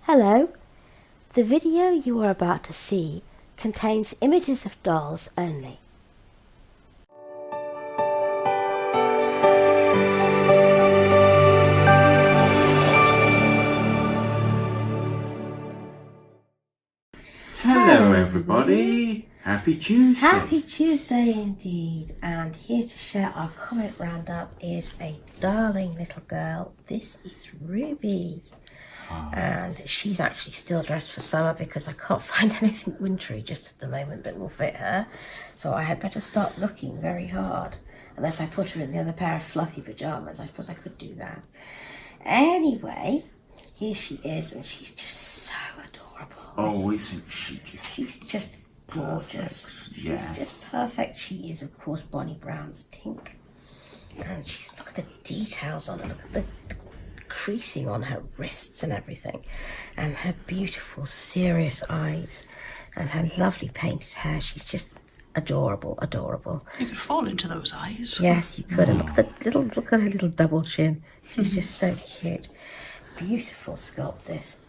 Hello. The video you are about to see contains images of dolls only. Hello everybody, happy Tuesday. Happy Tuesday indeed, and here to share our comment roundup is a darling little girl. This is Ruby. And she's actually still dressed for summer because I can't find anything wintry just at the moment that will fit her. So I had better start looking very hard. Unless I put her in the other pair of fluffy pyjamas. I suppose I could do that. Anyway, here she is, and she's just so adorable. Oh, isn't she just... She's just gorgeous. Yes. She's just perfect. She is, of course, Bonnie Brown's Tink. And look at the details on her. Look at the creasing on her wrists and everything, and her beautiful serious eyes and her lovely painted hair. She's just adorable. You could fall into those eyes. Yes, you could. And look at her little double chin. She's just so cute. Beautiful sculpt, this.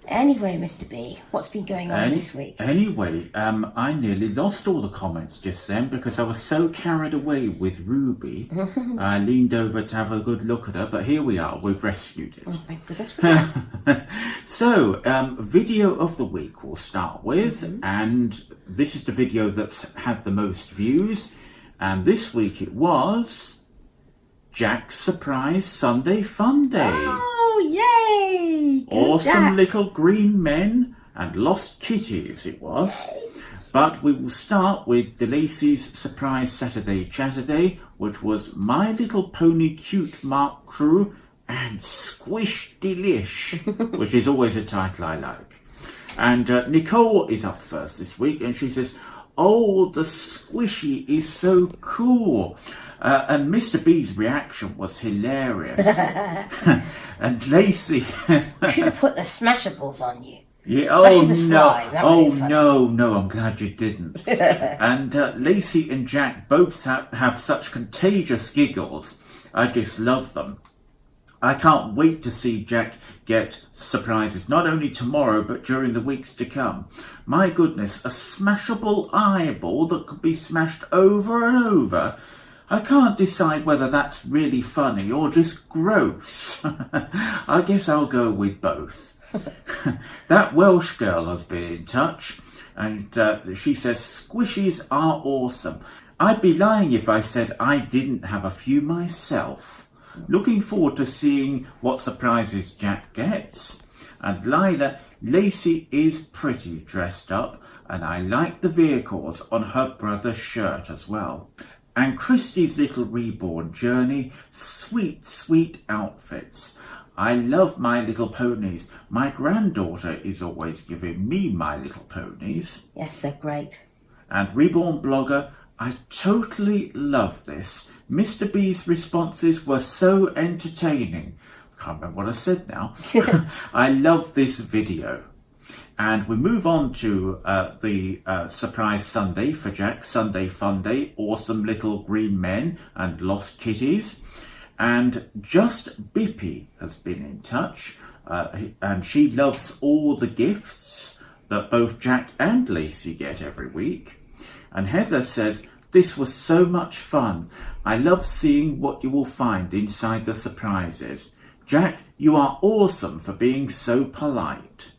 Anyway, Mr. B, what's been going on this week? Anyway, I nearly lost all the comments just then because I was so carried away with Ruby. I leaned over to have a good look at her, but here we are, we've rescued it. Oh, thank goodness for that. So, video of the week we'll start with, and this is the video that's had the most views, and this week it was Jack's Surprise Sunday Fun Day. Oh, yay! Good Awesome Jack. Little Green Men and Lost Kitties it was. But we will start with DeLacy's Surprise Saturday Chatterday, which was My Little Pony Cute Mark Crew and Squish Delish, which is always a title I like. And Nicole is up first this week, and she says, "Oh, the squishy is so cool." And Mr. B's reaction was hilarious. And Lacey... You should have put the Smashables on you. Yeah, Especially the slime. That would be funny. no, I'm glad you didn't. And Lacey and Jack both have such contagious giggles. I just love them. I can't wait to see Jack get surprises, not only tomorrow, but during the weeks to come. My goodness, a smashable eyeball that could be smashed over and over. I can't decide whether that's really funny or just gross. I guess I'll go with both. That Welsh girl has been in touch, and she says, "Squishies are awesome. I'd be lying if I said I didn't have a few myself. Looking forward to seeing what surprises Jack gets." And Lila, Lacey is pretty dressed up, and I like the vehicles on her brother's shirt as well. And Christy's little reborn journey, sweet outfits. I love My Little Ponies. My granddaughter is always giving me My Little Ponies. Yes, they're great. And Reborn Blogger, I totally love this. Mr. B's responses were so entertaining. I can't remember what I said now. I love this video. And we move on to the Surprise Sunday for Jack, Sunday Fun Day, Awesome Little Green Men and Lost Kitties. And Just Bippy has been in touch, and she loves all the gifts that both Jack and Lacey get every week. And Heather says, "This was so much fun. I love seeing what you will find inside the surprises. Jack, you are awesome for being so polite."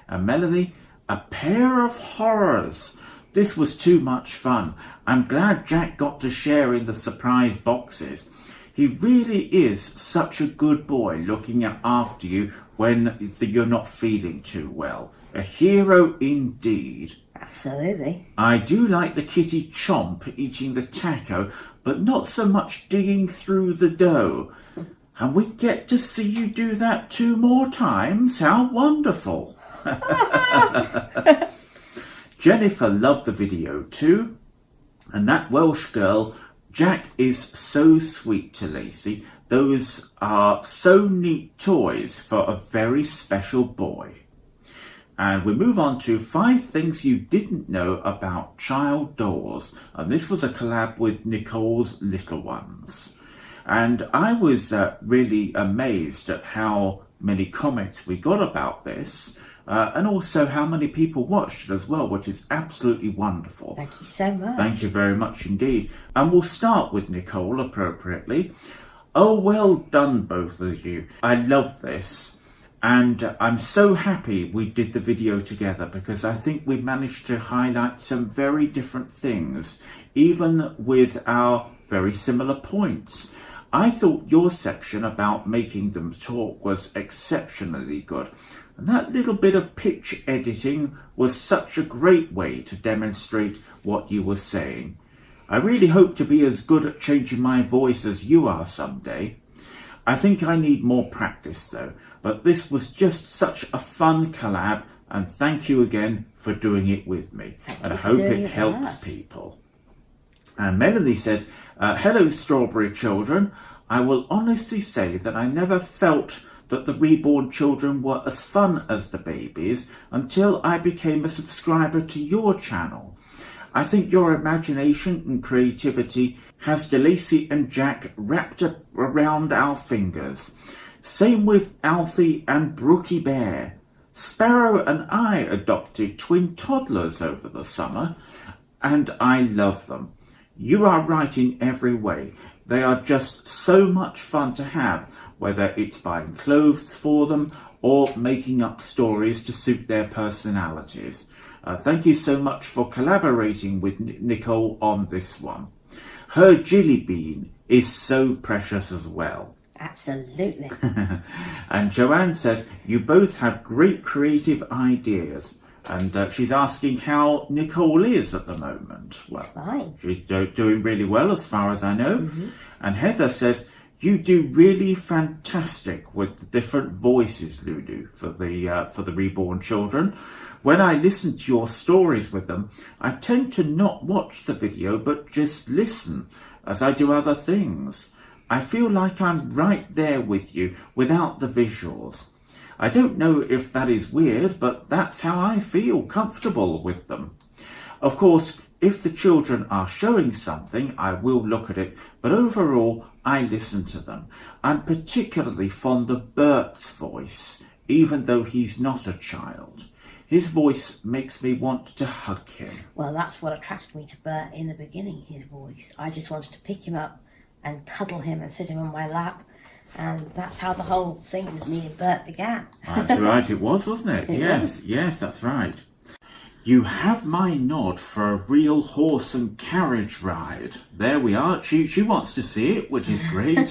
And Melanie, "A pair of horrors. This was too much fun. I'm glad Jack got to share in the surprise boxes. He really is such a good boy looking after you when you're not feeling too well. A hero indeed." Absolutely. "I do like the kitty Chomp eating the taco, but not so much digging through the dough. And we get to see you do that 2 more times? How wonderful." Jennifer loved the video too. And that Welsh girl, "Jack is so sweet to Lacey. Those are so neat toys for a very special boy." And we move on to 5 things you didn't know about child dolls. And this was a collab with Nicole's Little Ones. And I was really amazed at how many comments we got about this, and also how many people watched it as well, which is absolutely wonderful. Thank you so much. Thank you very much indeed. And we'll start with Nicole appropriately. Oh, well done, both of you. I love this. And I'm so happy we did the video together, because I think we managed to highlight some very different things, even with our very similar points. I thought your section about making them talk was exceptionally good. And that little bit of pitch editing was such a great way to demonstrate what you were saying. I really hope to be as good at changing my voice as you are someday. I think I need more practice though, but this was just such a fun collab, and thank you again for doing it with me. And I hope it helps people. And Melanie says, hello Strawberry Children. I will honestly say that I never felt that the reborn children were as fun as the babies until I became a subscriber to your channel. I think your imagination and creativity has DeLacy and Jack wrapped up around our fingers. Same with Alfie and Brookie Bear. Sparrow and I adopted twin toddlers over the summer, and I love them. You are right in every way. They are just so much fun to have, whether it's buying clothes for them or making up stories to suit their personalities. Thank you so much for collaborating with Nicole on this one. Her Jilly Bean is so precious as well. Absolutely. And Joanne says, you both have great creative ideas. And she's asking how Nicole is at the moment. Well, fine. She's doing really well as far as I know. And Heather says, you do really fantastic with the different voices, Lulu, for the reborn children. When I listen to your stories with them, I tend to not watch the video, but just listen as I do other things. I feel like I'm right there with you without the visuals. I don't know if that is weird, but that's how I feel comfortable with them. Of course, if the children are showing something, I will look at it, but overall, I listen to them. I'm particularly fond of Bert's voice, even though he's not a child. His voice makes me want to hug him. Well, that's what attracted me to Bert in the beginning, his voice. I just wanted to pick him up and cuddle him and sit him on my lap. And that's how the whole thing with me and Bert began. That's right, it was, wasn't it? Yes, that's right. You have my nod for a real horse and carriage ride. There we are. She wants to see it, which is great.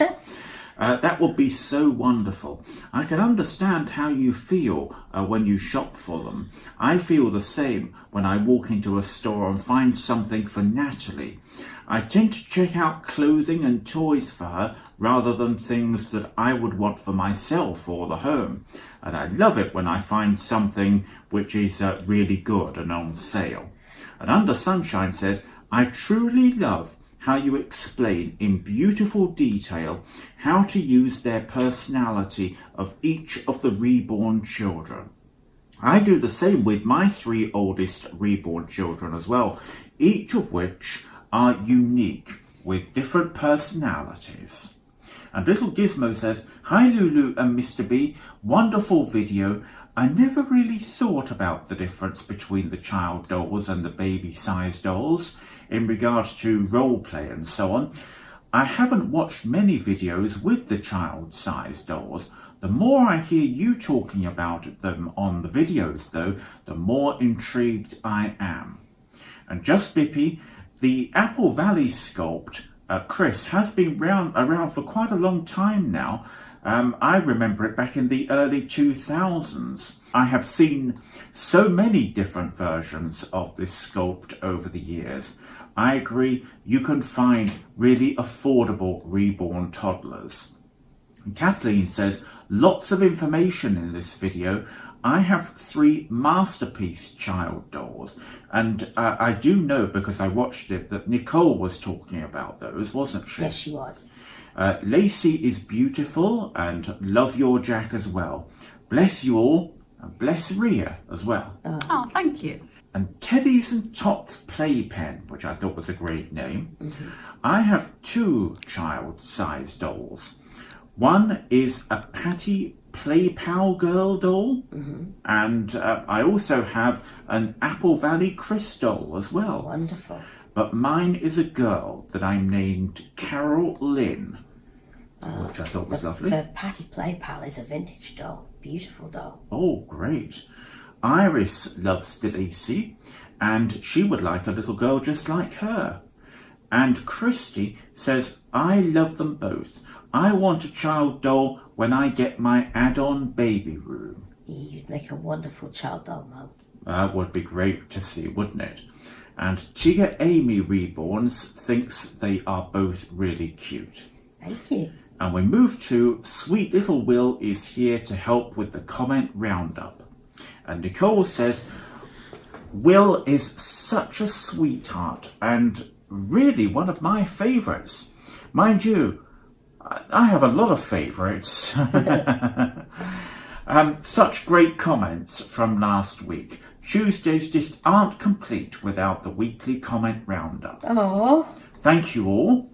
That would be so wonderful. I can understand how you feel when you shop for them. I feel the same when I walk into a store and find something for Natalie. I tend to check out clothing and toys for her rather than things that I would want for myself or the home. And I love it when I find something which is really good and on sale. And Under Sunshine says, I truly love how you explain in beautiful detail how to use their personality of each of the reborn children. I do the same with my 3 oldest reborn children as well, each of which are unique with different personalities. And Little Gizmo says, hi Lulu and Mr. B, wonderful video. I never really thought about the difference between the child dolls and the baby-sized dolls in regards to role play and so on. I haven't watched many videos with the child-sized dolls. The more I hear you talking about them on the videos though, the more intrigued I am. And Just Bippy, the Apple Valley sculpt, Chris, has been around for quite a long time now. I remember it back in the early 2000s. I have seen so many different versions of this sculpt over the years. I agree, you can find really affordable reborn toddlers. And Kathleen says, lots of information in this video. I have 3 masterpiece child dolls, and I do know, because I watched it, that Nicole was talking about those, wasn't she? Yes, she was. Lacey is beautiful, and love your Jack as well. Bless you all, and bless Rhea as well. Oh, thank you. And Teddy's and Tots Playpen, which I thought was a great name. I have 2 child-sized dolls. One is a Patty Play Pal Girl doll. And I also have an Apple Valley Chris doll as well. Wonderful. But mine is a girl that I named Carol Lynn, which I thought was lovely. The Patty Play Pal is a vintage doll. Beautiful doll. Oh, great. Iris loves Delisi, and she would like a little girl just like her. And Christy says, I love them both. I want a child doll when I get my add-on baby room. You'd make a wonderful child doll, Mum. That would be great to see, wouldn't it? And Tigger Amy Reborns thinks they are both really cute. Thank you. And we move to Sweet Little Will is here to help with the comment roundup. And Nicole says, Will is such a sweetheart and really one of my favourites. Mind you, I have a lot of favourites. Such great comments from last week. Tuesdays just aren't complete without the weekly comment roundup. Oh. Thank you all.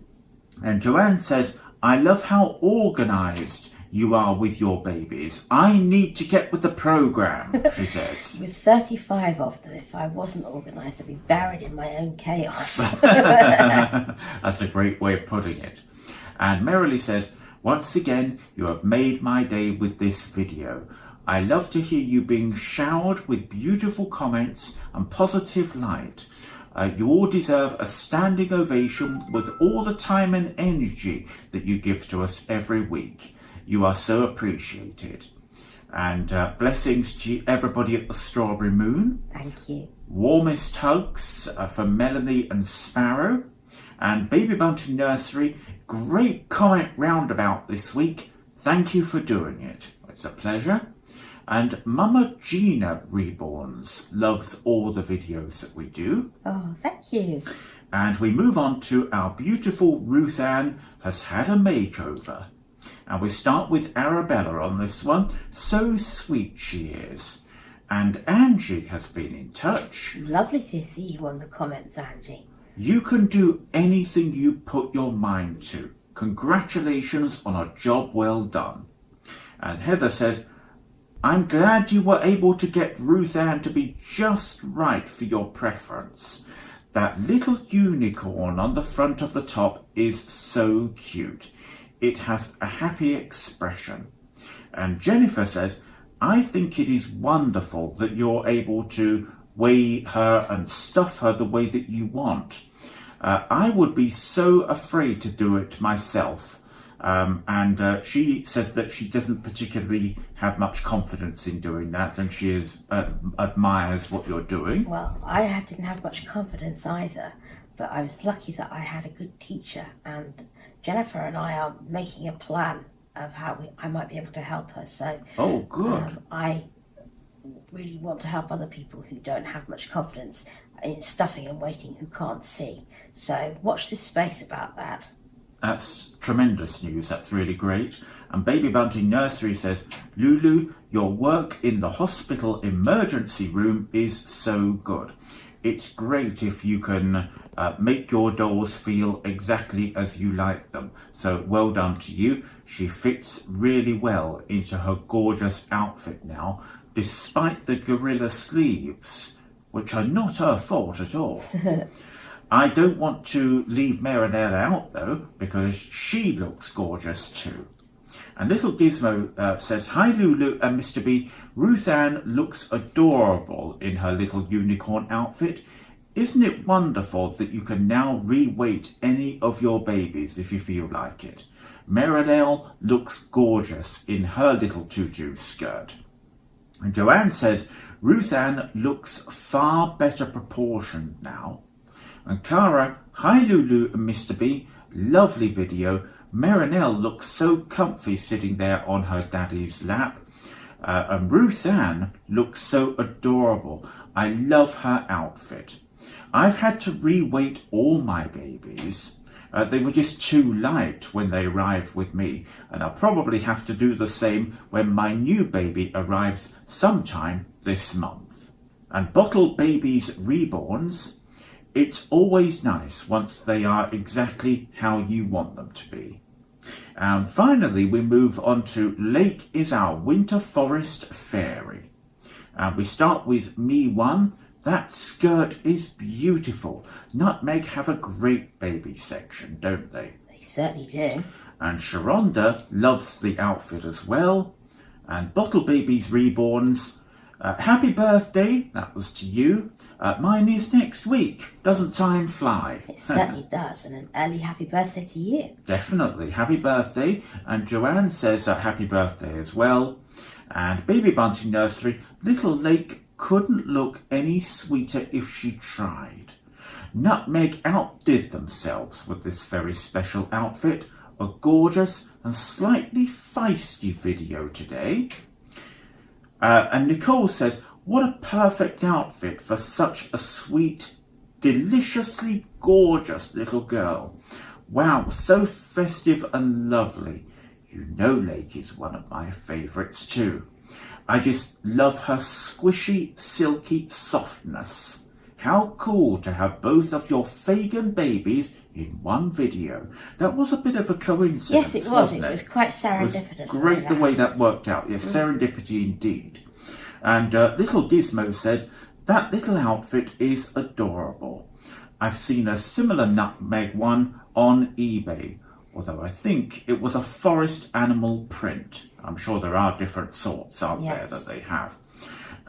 And Joanne says, I love how organised you are with your babies. I need to get with the programme, she says. With 35 of them, if I wasn't organised, I'd be buried in my own chaos. That's a great way of putting it. And Merrily says, once again, you have made my day with this video. I love to hear you being showered with beautiful comments and positive light. You all deserve a standing ovation with all the time and energy that you give to us every week. You are so appreciated. And blessings to everybody at the Strawberry Moon. Thank you. Warmest hugs for Melanie and Sparrow. And Baby Bunting Nursery, great comment roundabout this week. Thank you for doing it. It's a pleasure. And Mama Gina Reborns loves all the videos that we do. Oh, thank you. And we move on to our beautiful Ruth Ann has had a makeover. And we start with Arabella on this one. So sweet she is. And Angie has been in touch. Lovely to see you on the comments, Angie. You can do anything you put your mind to. Congratulations on a job well done. And Heather says, I'm glad you were able to get Ruth Ann to be just right for your preference. That little unicorn on the front of the top is so cute. It has a happy expression. And Jennifer says, I think it is wonderful that you're able to weigh her and stuff her the way that you want. I would be so afraid to do it myself. And she said that she doesn't particularly have much confidence in doing that, and she admires what you're doing. Well, I didn't have much confidence either, but I was lucky that I had a good teacher, and Jennifer and I are making a plan of how I might be able to help her. So, oh, good. I really want to help other people who don't have much confidence in stuffing and waiting, who can't see. So watch this space about that. That's tremendous news. That's really great. And Baby Bunting Nursery says, Lulu, your work in the hospital emergency room is so good. It's great if you can make your dolls feel exactly as you like them. So well done to you. She fits really well into her gorgeous outfit now, despite the gorilla sleeves, which are not her fault at all. I don't want to leave Marinelle out, though, because she looks gorgeous, too. And Little Gizmo says, Hi, Lulu and Mr. B. Ruth Ann looks adorable in her little unicorn outfit. Isn't it wonderful that you can now re-weight any of your babies if you feel like it? Marinelle looks gorgeous in her little tutu skirt. And Joanne says, Ruth Ann looks far better proportioned now. And Cara, hi Lulu and Mr. B, lovely video. Marinelle looks so comfy sitting there on her daddy's lap. And Ruth Ann looks so adorable. I love her outfit. I've had to re-weight all my babies. They were just too light when they arrived with me, and I'll probably have to do the same when my new baby arrives sometime this month. And Bottle Babies Reborns, it's always nice once they are exactly how you want them to be. And finally, we move on to Lake is our winter forest fairy. And we start with me one. That skirt is beautiful. Nutmeg have a great baby section, don't they? They certainly do. And Sharonda loves the outfit as well. And Bottle Babies Reborns, happy birthday, that was to you. Mine is next week. Doesn't time fly? It certainly does. And an early happy birthday to you. Definitely. Happy birthday. And Joanne says happy birthday as well. And Baby Bunting Nursery, Little Lake couldn't look any sweeter if she tried. Nutmeg outdid themselves with this very special outfit. A gorgeous and slightly feisty video today. And Nicole says, what a perfect outfit for such a sweet, deliciously gorgeous little girl. Wow, so festive and lovely. You know Lake is one of my favourites too. I just love her squishy, silky softness. How cool to have both of your Fagin babies in one video. That was a bit of a coincidence. Yes, it was. Wasn't It was quite serendipitous. It was great the way that worked out. Yes, serendipity indeed. And little Gizmo said, that little outfit is adorable. I've seen a similar Nutmeg one on eBay, although I think it was a forest animal print. I'm sure there are different sorts, aren't there, that they have.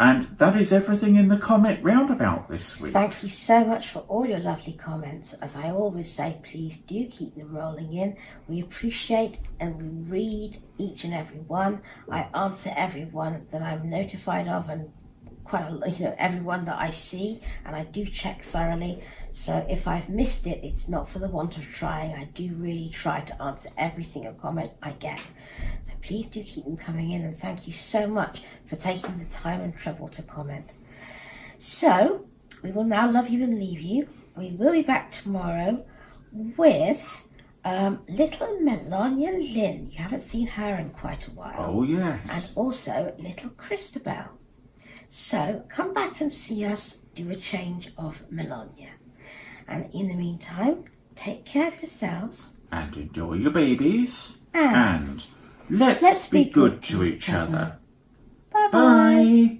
And that is everything in the comment roundabout this week. Thank you so much for all your lovely comments. As I always say, please do keep them rolling in. We appreciate and we read each and every one. I answer every one that I'm notified of, and everyone that I see, and I do check thoroughly. So if I've missed it, it's not for the want of trying. I do really try to answer every single comment I get. So please do keep them coming in, and thank you so much for taking the time and trouble to comment. So we will now love you and leave you. We will be back tomorrow with little Melania Lynn. You haven't seen her in quite a while. Oh yes. And also little Christabel. So come back and see us do a change of Melania. And in the meantime, take care of yourselves. And enjoy your babies. And let's be good to each other. Bye-bye. Bye.